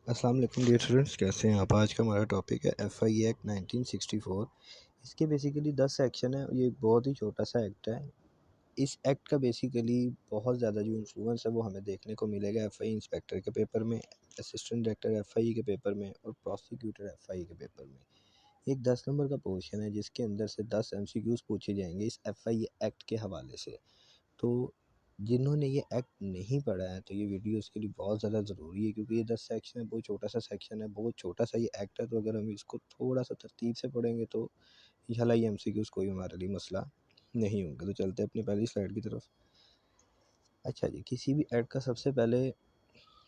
السلام علیکم dear students, کیسے ہیں آپ؟ آج کا ہمارا ٹاپک ہے ایف آئی اے ایکٹ 1964۔ اس کے بیسیکلی 10 سیکشن ہیں۔ یہ ایک بہت ہی چھوٹا سا ایکٹ ہے۔ اس ایکٹ کا بیسیکلی بہت زیادہ جو انفلوئنس ہے وہ ہمیں دیکھنے کو ملے گا ایف آئی انسپیکٹر کے پیپر میں، اسسٹنٹ ڈائریکٹر ایف آئی کے پیپر میں اور پروسیکیوٹر ایف آئی کے پیپر میں۔ ایک 10 نمبر کا پورشن ہے جس کے اندر سے 10 ایم سی کیوز پوچھے جائیں گے اس ایف آئی ایکٹ کے حوالے سے۔ تو جنہوں نے یہ ایکٹ نہیں پڑھا ہے تو یہ ویڈیو اس کے لیے بہت زیادہ ضروری ہے، کیونکہ یہ 10 سیکشن ہے، بہت چھوٹا سا سیکشن ہے، بہت چھوٹا سا یہ ایکٹ ہے۔ تو اگر ہم اس کو تھوڑا سا ترتیب سے پڑھیں گے تو انشاءاللہ یہ ایم سی کیوز کوئی ہمارے لیے مسئلہ نہیں ہوں گا۔ تو چلتے ہیں اپنی پہلی سلائیڈ کی طرف۔ اچھا جی، کسی بھی ایکٹ کا سب سے پہلے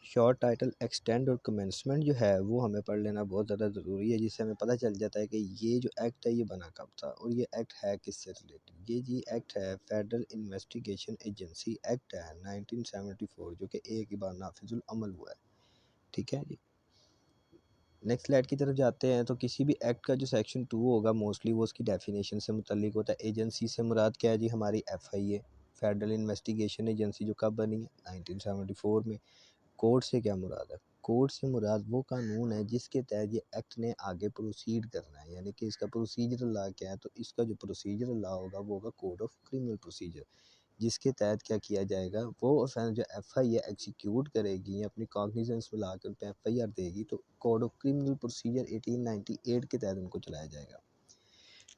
شارٹ ٹائٹل، ایکسٹینڈ اور کمنسمنٹ جو ہے وہ ہمیں پڑھ لینا بہت زیادہ ضروری ہے، جس سے ہمیں پتہ چل جاتا ہے کہ یہ جو ایکٹ ہے یہ بنا کب تھا اور یہ ایکٹ ہے کس سے ریلیٹڈ۔ یہ جی ایکٹ ہے فیڈرل انویسٹیگیشن ایجنسی ایکٹ ہے 1974، جو کہ ایک ہی بار نافذ العمل ہوا ہے۔ ٹھیک ہے جی، نیکسٹ سلائیڈ کی طرف جاتے ہیں۔ تو کسی بھی ایکٹ کا جو سیکشن 2 ہوگا موسٹلی وہ اس کی ڈیفینیشن سے متعلق ہوتا ہے۔ ایجنسی سے مراد کیا ہے جی؟ ہماری ایف آئی اے، فیڈرل انویسٹیگیشن ایجنسی، جو کب بنی ہے 1974 میں۔ کوڈ سے کیا مراد ہے؟ کوڈ سے مراد وہ قانون ہے جس کے تحت یہ ایکٹ نے آگے پروسیڈ کرنا ہے، یعنی کہ اس کا پروسیجر لا کیا ہے۔ تو اس کا جو پروسیجر لا ہوگا وہ ہوگا کوڈ آف کرمنل پروسیجر، جس کے تحت کیا کیا جائے گا، وہ offense جو ایف آئی اے ایکسیکیوٹ کرے گی اپنی کاگنیزنس میں لا کے ان پہ ایف آئی آر دے گی، تو کوڈ آف کرمنل پروسیجر 1898 کے تحت ان کو چلایا جائے گا۔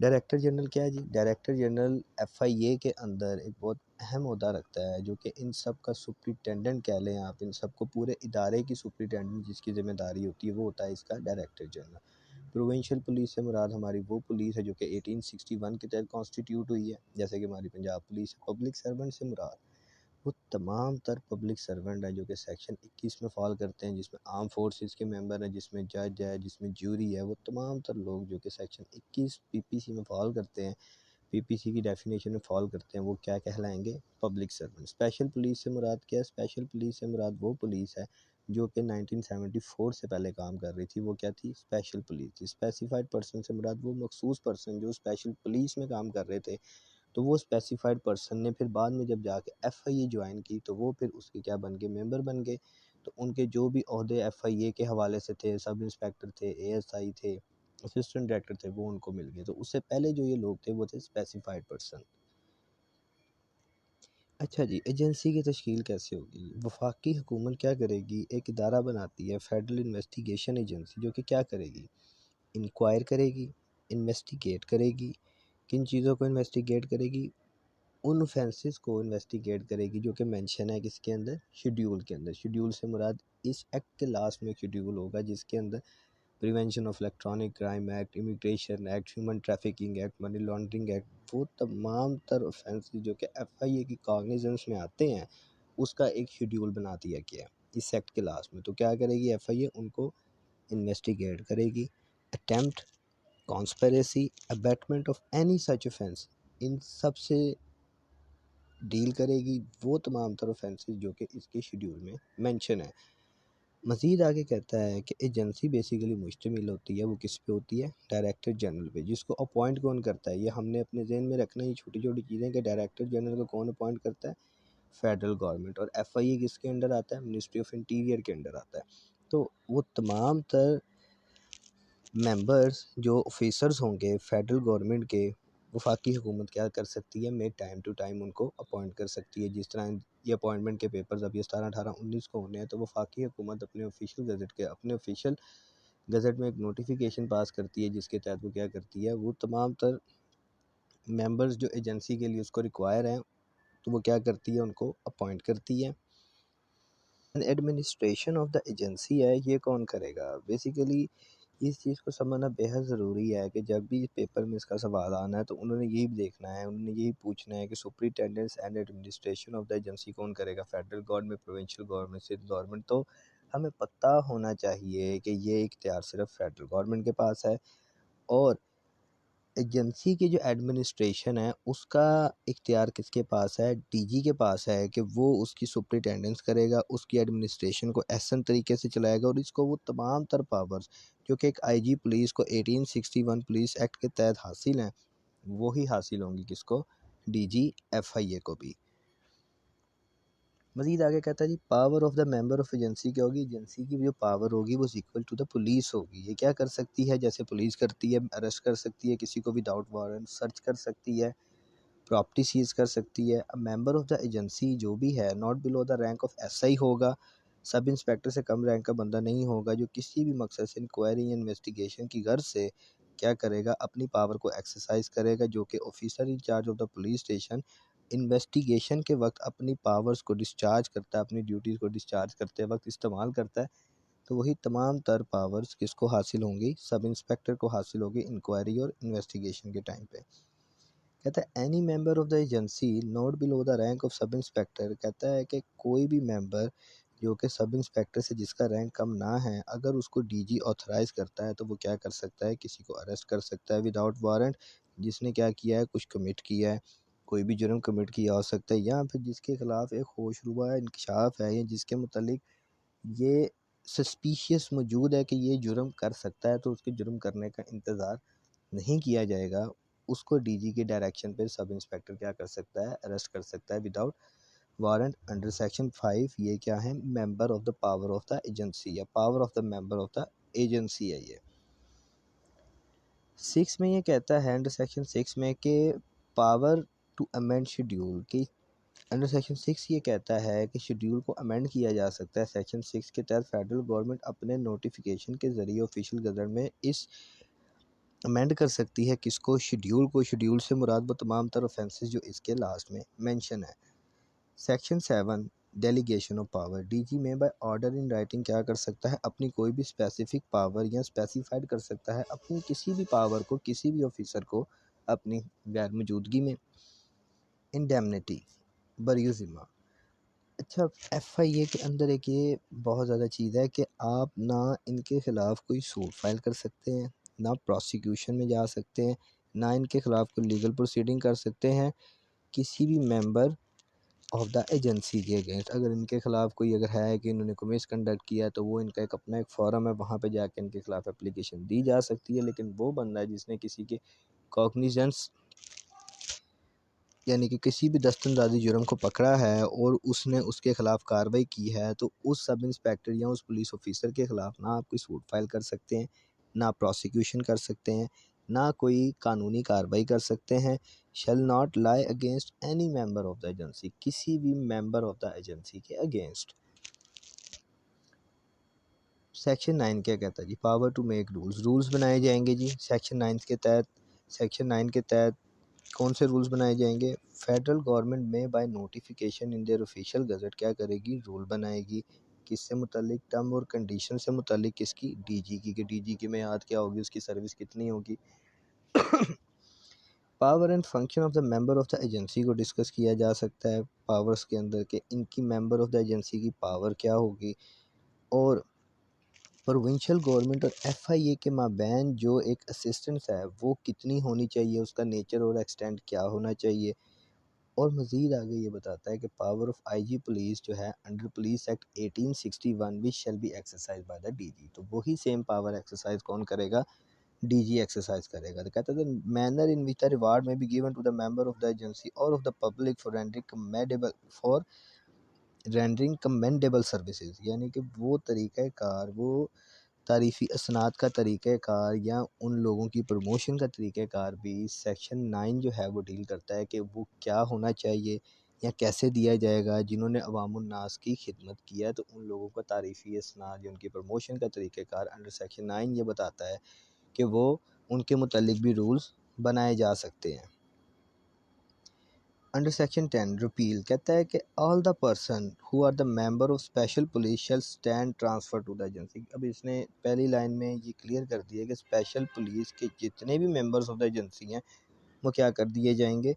ڈائریکٹر جنرل کیا ہے جی؟ ڈائریکٹر جنرل ایف آئی اے کے اندر ایک بہت اہم عہدہ رکھتا ہے، جو کہ ان سب کا سپرنٹینڈنٹ کہہ لیں آپ، ان سب کو پورے ادارے کی سپرنٹینڈنٹ جس کی ذمہ داری ہوتی ہے وہ ہوتا ہے اس کا ڈائریکٹر جنرل۔ پروونشل پولیس سے مراد ہماری وہ پولیس ہے جو کہ 1861 کے تحت کانسٹیٹیوٹ ہوئی ہے، جیسے کہ ہماری پنجاب پولیس ہے۔ پبلک سرونٹ سے مراد وہ تمام تر پبلک سرونٹ ہیں جو کہ سیکشن 21 میں فال کرتے ہیں، جس میں آرم فورسز کے ممبر ہیں، جس میں جج ہے، جس میں جوری ہے۔ وہ تمام تر لوگ جو کہ سیکشن 21 پی پی سی میں فال کرتے ہیں، پی پی سی کی ڈیفینیشن میں فال کرتے ہیں، وہ کیا کہلائیں گے؟ Public servant. اسپیشل پولیس سے مراد کیا ہے؟ اسپیشل پولیس سے مراد وہ پولیس ہے جو کہ 1974 سے پہلے کام کر رہی تھی، وہ کیا تھی؟ اسپیشل پولیس تھی۔ اسپیسیفائڈ پرسن سے مراد وہ مخصوص پرسن جو اسپیشل پولیس میں کام کر رہے تھے، تو وہ اسپیسیفائڈ پرسن نے پھر بعد میں جب جا کے ایف آئی اے جوائن کی تو وہ پھر اس کے کیا بن گئے؟ ممبر بن گئے۔ تو ان کے جو بھی عہدے ایف آئی اے کے حوالے سے تھے، سب انسپیکٹر تھے، اے ایس آئی تھے، اسسٹنٹ ڈائریکٹر تھے، وہ ان کو مل گئے۔ تو اس سے پہلے جو یہ لوگ تھے وہ تھے اسپیسیفائڈ پرسن۔ اچھا جی، ایجنسی کی تشکیل کیسے ہوگی؟ وفاقی حکومت کیا کرے گی؟ ایک ادارہ بناتی ہے فیڈرل انویسٹیگیشن ایجنسی، جو کہ کیا کرے گی؟ انکوائر کرے گی، انویسٹیگیٹ کرے گی۔ کن چیزوں کو انویسٹیگیٹ کرے گی؟ ان offences کو انویسٹیگیٹ کرے گی جو کہ مینشن ہے کس کے اندر؟ شیڈیول کے اندر۔ شیڈیول سے مراد اس ایکٹ کے لاسٹ میں ایک شیڈیول ہوگا جس کے اندر prevention of electronic crime act, immigration act, human trafficking act, money laundering act, وہ تمام تر offences جو کہ ایف آئی اے کی کاگنیزنس میں آتے ہیں اس کا ایک شیڈیول بنا دیا گیا ہے اس ایکٹ کے لاسٹ میں۔ تو کیا کرے گی ایف آئی اے؟ ان کو انویسٹیگیٹ کرے گی۔ Attempt, conspiracy, abetment of any such offense، ان سب سے ڈیل کرے گی، وہ تمام تر offences جو کہ اس کے شیڈیول میں مینشن ہے۔ مزید آگے کہتا ہے کہ ایجنسی بیسیکلی مشتمل ہوتی ہے، وہ کس پہ ہوتی ہے؟ ڈائریکٹر جنرل پہ، جس کو اپوائنٹ کون کرتا ہے؟ یہ ہم نے اپنے ذہن میں رکھنا ہے، یہ چھوٹی چھوٹی چیزیں کہ ڈائریکٹر جنرل کو کون اپوائنٹ کرتا ہے؟ Federal government. اور ایف آئی اے کس کے انڈر آتا ہے؟ منسٹری آف انٹیریئر کے انڈر آتا ہے۔ تو وہ تمام تر ممبرز جو آفیسرز ہوں گے فیڈرل گورنمنٹ کے، وفاقی حکومت کیا کر سکتی ہے؟ میں ٹائم ٹو ٹائم ان کو اپوائنٹ کر سکتی ہے۔ جس طرح یہ اپوائنٹمنٹ کے پیپرز اب یہ 17، 18، 19 کو ہونے ہیں، تو وفاقی حکومت اپنے آفیشیل گزٹ میں ایک نوٹیفیکیشن پاس کرتی ہے جس کے تحت وہ کیا کرتی ہے؟ وہ تمام تر ممبرز جو ایجنسی کے لیے اس کو ریکوائر ہیں تو وہ کیا کرتی ہے؟ ان کو اپوائنٹ کرتی ہے۔ ایڈمنسٹریشن آف دا ایجنسی ہے، یہ کون کرے گا؟ بیسیکلی اس چیز کو سمجھنا بےحد ضروری ہے کہ جب بھی پیپر میں اس کا سوال آنا ہے تو انہوں نے یہی دیکھنا ہے، انہوں نے یہی پوچھنا ہے کہ superintendence and administration of the agency کون کرے گا؟ Federal government, provincial government, state government. تو ہمیں پتہ ہونا چاہیے کہ یہ اختیار صرف فیڈرل گورنمنٹ کے پاس ہے، اور ایجنسی کی جو ایڈمنسٹریشن ہے اس کا اختیار کس کے پاس ہے؟ ڈی جی کے پاس ہے، کہ وہ اس کی سپرنٹینڈنس کرے گا، اس کی ایڈمنسٹریشن کو احسن طریقے سے چلائے گا، اور اس کو وہ تمام تر پاورز جو کہ ایک آئی جی پولیس کو 1861 پولیس ایکٹ کے تحت حاصل ہیں وہی حاصل ہوں گی کس کو؟ ڈی جی ایف آئی اے کو بھی۔ مزید آگے کہتا ہے جی power of the member of agency کیا ہوگی، ایجنسی کی جو پاور ہوگی وہ اکول ٹو دا پولیس ہوگی. یہ کیا کر سکتی ہے، جیسے پولیس کرتی ہے، اریسٹ کر سکتی ہے کسی کو وداؤٹ وارنٹ، سرچ کر سکتی ہے، پراپرٹی سیز کر سکتی ہے. ممبر آف دا ایجنسی جو بھی ہے not below the rank of S I ہوگا، سب انسپیکٹر سے کم رینک کا بندہ نہیں ہوگا، جو کسی بھی مقصد سے انکوائری یا انویسٹیگیشن کی غرض سے کیا کرے گا، اپنی پاور کو ایکسرسائز کرے گا، جو کہ officer in charge of the police station investigation کے وقت اپنی پاورز کو ڈسچارج کرتا ہے، اپنی ڈیوٹیز کو ڈسچارج کرتے وقت استعمال کرتا ہے. تو وہی تمام تر پاورز کس کو حاصل ہوں گی، سب انسپیکٹر کو حاصل ہوگی انکوائری اور انویسٹیگیشن کے ٹائم پہ. کہتا ہے any member of the agency not below the rank of sub inspector, کہتا ہے کہ کوئی بھی ممبر جو کہ سب انسپیکٹر سے جس کا رینک کم نہ ہے، اگر اس کو ڈی جی آتھرائز کرتا ہے تو وہ کیا کر سکتا ہے، کسی کو اریسٹ کر سکتا ہے وداؤٹ وارنٹ، جس نے کیا کیا ہے، کچھ کمٹ کیا ہے، کوئی بھی جرم کمٹ کیا ہو سکتا ہے، یا پھر جس کے خلاف ایک ہوش ربا انکشاف ہے، یا جس کے متعلق یہ سسپیشیس موجود ہے کہ یہ جرم کر سکتا ہے، تو اس کے جرم کرنے کا انتظار نہیں کیا جائے گا، اس کو ڈی جی کی ڈائریکشن پہ سب انسپیکٹر کیا کر سکتا ہے، اریسٹ کر سکتا ہے وداؤٹ وارنٹ انڈر سیکشن 5. یہ کیا ہے، member of the power of the agency یا power of the member of the agency ہے. یہ 6 میں یہ کہتا ہے انڈر سیکشن 6 میں کہ پاور ٹو امینڈ شیڈیول کی انڈر سیکشن 6 یہ کہتا ہے کہ شیڈیول کو امینڈ کیا جا سکتا ہے. سیکشن 6 کے تحت فیڈرل گورنمنٹ اپنے نوٹیفیکیشن کے ذریعے آفیشیل گزٹ میں اس امینڈ کر سکتی ہے کس کو، شیڈیول کو. شیڈیول سے مراد وہ تمام تر اوفینسز جو اس کے لاسٹ میں مینشن ہے. Section 7 delegation of power, D G میں بائی آرڈر ان رائٹنگ کیا کر سکتا ہے، اپنی کوئی بھی اسپیسیفک پاور یا اسپیسیفائڈ کر سکتا ہے اپنی کسی بھی پاور کو کسی بھی آفیسر کو اپنی غیر موجودگی میں. انڈیمنیٹی بریو ذمہ. اچھا ایف آئی اے کے اندر ایک یہ بہت زیادہ چیز ہے کہ آپ نہ ان کے خلاف کوئی سوٹ فائل کر سکتے ہیں، نہ پروسیکیوشن میں جا سکتے ہیں، نہ ان کے خلاف کوئی لیگل پروسیڈنگ کر سکتے ہیں کسی بھی ممبر آف دا ایجنسی کے اگینسٹ. اگر ان کے خلاف کوئی اگر ہے کہ انہوں نے کوئی مس کنڈکٹ کیا ہے تو وہ ان کا ایک اپنا ایک فورم ہے، وہاں پہ جا کے ان کے خلاف اپلیکیشن دی جا سکتی ہے. لیکن وہ بندہ جس نے کسی کے کوگنیزنس یعنی کہ کسی بھی دست اندازی جرم کو پکڑا ہے اور اس نے اس کے خلاف کارروائی کی ہے، تو اس سب انسپیکٹر یا اس پولیس آفیسر کے خلاف نہ آپ کوئی سوٹ فائل کر سکتے ہیں، نہ پروسیکیوشن کر سکتے ہیں، نہ کوئی قانونی کارروائی کر سکتے ہیں. Shall not lie against any member of the agency, کسی بھی ممبر آف دا ایجنسی کے اگینسٹ. سیکشن 9 کیا کہتا ہے جی، power to make rules, rules بنائے جائیں گے جی. سیکشن 9 کے تحت کون سے رولز بنائے جائیں گے، فیڈرل گورنمنٹ میں by notification in their official gazette کیا کرے گی، رول بنائے گی. کس سے متعلق، ٹرم اور کنڈیشن سے متعلق، کس کی، ڈی جی کی، کہ ڈی جی کی میعاد کیا ہوگی، اس کی سروس کتنی ہوگی. Power and function of the member of the agency کو ڈسکس کیا جا سکتا ہے پاورز کے اندر کہ ان کی ممبر آف دا ایجنسی کی پاور کیا ہوگی، اور پروونشل گورنمنٹ اور ایف آئی اے کے مابین جو ایک اسسٹنس ہے وہ کتنی ہونی چاہیے، اس کا نیچر اور ایکسٹینٹ کیا ہونا چاہیے. اور مزید آگے یہ بتاتا ہے کہ power of I G police جو ہے انڈر پولیس ایکٹ 1861 وچ shall be exercise by the D G, تو وہی سیم پاور ایکسرسائز کون کرے گا، ڈی جی ایکسرسائز کرے گا. تو کہتا ہے manner in which the reward may be given to the member of the agency or of the public for rendering commendable services, یعنی کہ وہ طریقہ کار، وہ تعریفی اسناد کا طریقہ کار یا ان لوگوں کی پروموشن کا طریقہ کار بھی سیکشن 9 جو ہے وہ ڈیل کرتا ہے کہ وہ کیا ہونا چاہیے یا کیسے دیا جائے گا. جنہوں نے عوام الناس کی خدمت کیا ہے تو ان لوگوں کا تعریفی اسناد یا ان کی پروموشن کا طریقہ کار انڈر سیکشن 9 یہ بتاتا ہے کہ وہ ان کے متعلق بھی رولز بنائے جا سکتے ہیں. انڈر سیکشن 10 ریپیل کہتا ہے کہ all the person who are the member of special police shall stand transfer to the agency. اب اس نے پہلی لائن میں یہ کلیئر کر دیا کہ اسپیشل پولیس کے جتنے بھی ممبرز آف دا ایجنسی ہیں وہ کیا کر دیے جائیں گے،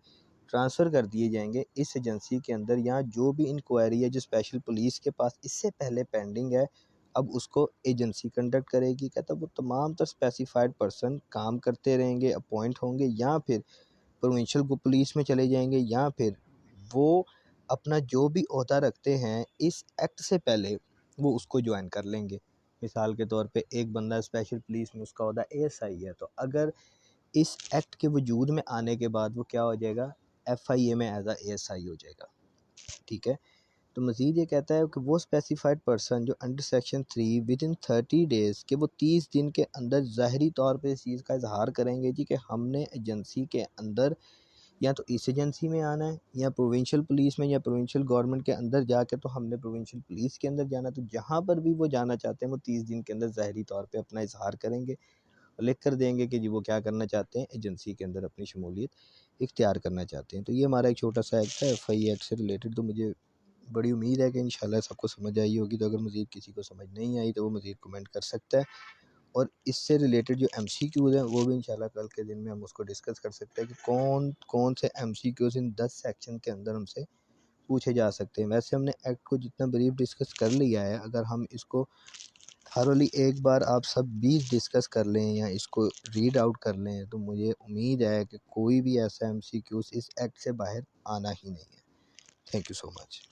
ٹرانسفر کر دیے جائیں گے اس ایجنسی کے اندر. یہاں جو بھی انکوائری ہے جو اسپیشل پولیس کے پاس اس سے پہلے پینڈنگ ہے، اب اس کو ایجنسی کنڈکٹ کرے گی. کہتا ہے وہ تمام تر اسپیسیفائڈ پرسن کام کرتے رہیں گے، اپوائنٹ ہوں گے، یا پھر پروونشل کو پولیس میں چلے جائیں گے، یا پھر وہ اپنا جو بھی عہدہ رکھتے ہیں اس ایکٹ سے پہلے وہ اس کو جوائن کر لیں گے. مثال کے طور پہ ایک بندہ اسپیشل پولیس میں اس کا عہدہ اے ایس آئی ہے، تو اگر اس ایکٹ کے وجود میں آنے کے بعد وہ کیا ہو جائے گا، ایف آئی اے میں ایز اے ایس آئی ہو جائے گا. ٹھیک ہے. تو مزید یہ کہتا ہے کہ وہ اسپیسیفائڈ پرسن جو under section 3 within 30 days کہ وہ 30 دن کے اندر ظاہری طور پہ اس چیز کا اظہار کریں گے جی کہ ہم نے ایجنسی کے اندر یا تو اس ایجنسی میں آنا ہے یا پروونشل پولیس میں یا پروونشل گورنمنٹ کے اندر جا کے تو ہم نے پروونشل پولیس کے اندر جانا، تو جہاں پر بھی وہ جانا چاہتے ہیں وہ 30 دن کے اندر ظاہری طور پہ اپنا اظہار کریں گے، لکھ کر دیں گے کہ جی وہ کیا کرنا چاہتے ہیں، ایجنسی کے اندر اپنی شمولیت اختیار کرنا چاہتے ہیں۔ تو یہ ہمارا ایک چھوٹا سا ایکٹ ہے ایف آئی ایکٹ سے ریلیٹڈ، تو مجھے بڑی امید ہے کہ انشاءاللہ سب کو سمجھ آئی ہوگی، تو اگر مزید کسی کو سمجھ نہیں آئی تو وہ مزید کمنٹ کر سکتا ہے، اور اس سے ریلیٹڈ جو ایم سی کیوز ہیں وہ بھی انشاءاللہ کل کے دن میں ہم اس کو ڈسکس کر سکتے ہیں کہ کون کون سے ایم سی کیوز ان 10 سیکشن کے اندر ہم سے پوچھے جا سکتے ہیں۔ ویسے ہم نے ایکٹ کو جتنا بریف ڈسکس کر لیا ہے، اگر ہم اس کو تھرولی ایک بار آپ سب بھی ڈسکس کر لیں یا اس کو ریڈ آؤٹ کر لیں تو مجھے امید ہے کہ کوئی بھی ایسا ایم سی کیوز اس ایکٹ سے باہر آنا ہی نہیں ہے۔ Thank you so much.